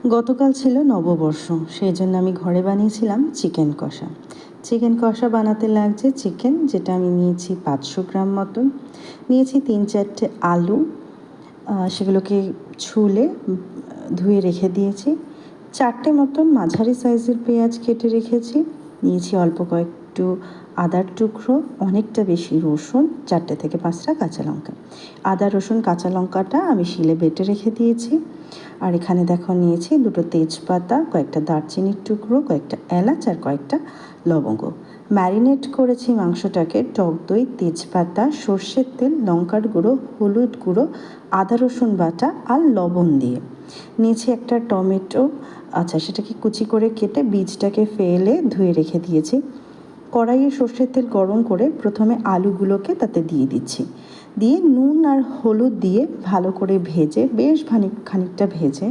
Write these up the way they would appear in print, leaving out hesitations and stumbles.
গতকাল ছিল নববর্ষ, সেই জন্য আমি ঘরে বানিয়েছিলাম চিকেন কষা। চিকেন কষা বানাতে লাগছে চিকেন, যেটা আমি নিয়েছি 500 গ্রাম মতন। নিয়েছি 3-4টে আলু, সেগুলোকে ছুলে ধুয়ে রেখে দিয়েছি। 4টে মতন মাঝারি সাইজের পেঁয়াজ কেটে রেখেছি। নিয়েছি অল্প কয়েকটু আদার টুকরো, অনেকটা বেশি রসুন, 4টে থেকে 5টা কাঁচা লঙ্কা। আদা রসুন কাঁচা লঙ্কাটা আমি শিলে বেটে রেখে দিয়েছি। আর এখানে দেখো নিয়েছি 2টো তেজপাতা, কয়েকটা দারচিনির টুকরো, কয়েকটা এলাচ আর কয়েকটা লবঙ্গ। ম্যারিনেট করেছি মাংসটাকে টক দই, তেজপাতা, সর্ষের তেল, লঙ্কার গুঁড়ো, হলুদ গুঁড়ো, আদা রসুন বাটা আর লবণ দিয়ে। নিয়েছি একটা টমেটো, সেটাকে কুচি করে কেটে বীজটাকে ফেলে ধুয়ে রেখে দিয়েছি। কড়াইয়ে সর্ষের তেল গরম করে প্রথমে আলুগুলোকে তাতে দিয়ে দিচ্ছি, দিয়ে নুন আর হলুদ দিয়ে ভালো করে ভেজে বেশ খানিকটা ভেজে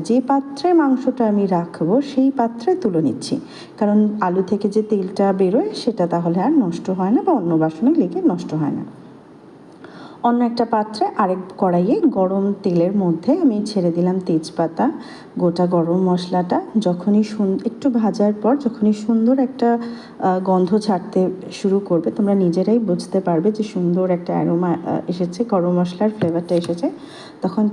যে পাত্রে মাংসটা আমি রাখবো সেই পাত্রে তুলে নিচ্ছি, কারণ আলু থেকে যে তেলটা বেরোয় সেটা তাহলে আর নষ্ট হয় না বা অন্য বাসনে লেগে নষ্ট হয় না। অন্য একটা পাত্রে আরেক কড়াইয়ে গরম তেলের মধ্যে আমি ছেড়ে দিলাম তেজপাতা, গোটা গরম মশলাটা। যখনই একটু ভাজার পর যখনই সুন্দর একটা গন্ধ ছাড়তে শুরু করবে, তোমরা নিজেরাই বুঝতে পারবে যে সুন্দর একটা অ্যারোমা এসেছে, গরম মশলার ফ্লেভারটা এসেছে, তখন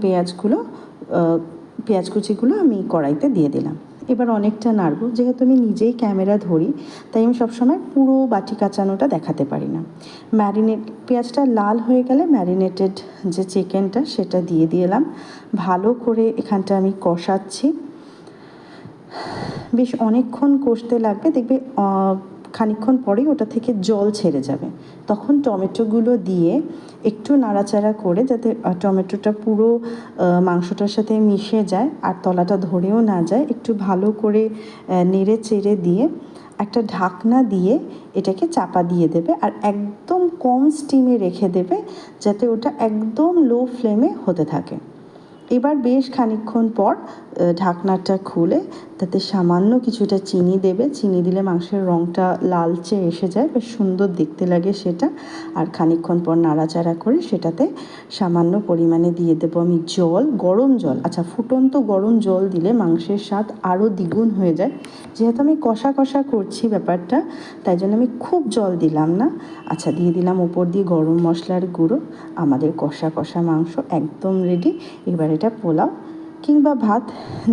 পেঁয়াজ কুচিগুলো আমি কড়াইতে দিয়ে দিলাম। এবার অনেকটা নাড়ব, যেহেতু আমি নিজেই ক্যামেরা ধরি তাই আমি সবসময় পুরো বাটি কাচানোটা দেখাতে পারি না। পেঁয়াজটা লাল হয়ে গেলে ম্যারিনেটেড যে চিকেনটা সেটা দিয়ে দিলাম। ভালো করে এখানটা আমি কষাচ্ছি, বেশ অনেকক্ষণ কষতে লাগবে। দেখবে খানিকক্ষণ পরেই ওটা থেকে জল ছেড়ে যাবে, তখন টমেটোগুলো দিয়ে একটু নাড়াচাড়া করে যাতে টমেটোটা পুরো মাংসটার সাথে মিশে যায় আর তলাটা ধরেও না যায়, একটু ভালো করে নেড়ে চেড়ে দিয়ে একটা ঢাকনা দিয়ে এটাকে চাপা দিয়ে দেবে আর একদম কম স্টিমে রেখে দেবে, যাতে ওটা একদম লো ফ্লেমে হতে থাকে। এবার বেশ খানিকক্ষণ পর ঢাকনাটা খুলে তাতে সামান্য কিছুটা চিনি দেবে। চিনি দিলে মাংসের রঙটা লালচে এসে যায়, বেশ সুন্দর দেখতে লাগে সেটা। আর খানিকক্ষণ পর নাড়াচাড়া করে সেটাতে সামান্য পরিমাণে দিয়ে দেবো আমি জল, গরম জল। ফুটন্ত গরম জল দিলে মাংসের স্বাদ আরও দ্বিগুণ হয়ে যায়। যেহেতু আমি কষা কষা করছি ব্যাপারটা, তাই জন্য আমি খুব জল দিলাম না। দিয়ে দিলাম ওপর দিয়ে গরম মশলার গুঁড়ো। আমাদের কষা কষা মাংস একদম রেডি। এবার এটা পোলাও কিংবা ভাত,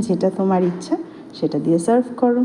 যেটা তোমার ইচ্ছা সেটা দিয়ে সার্ভ করো।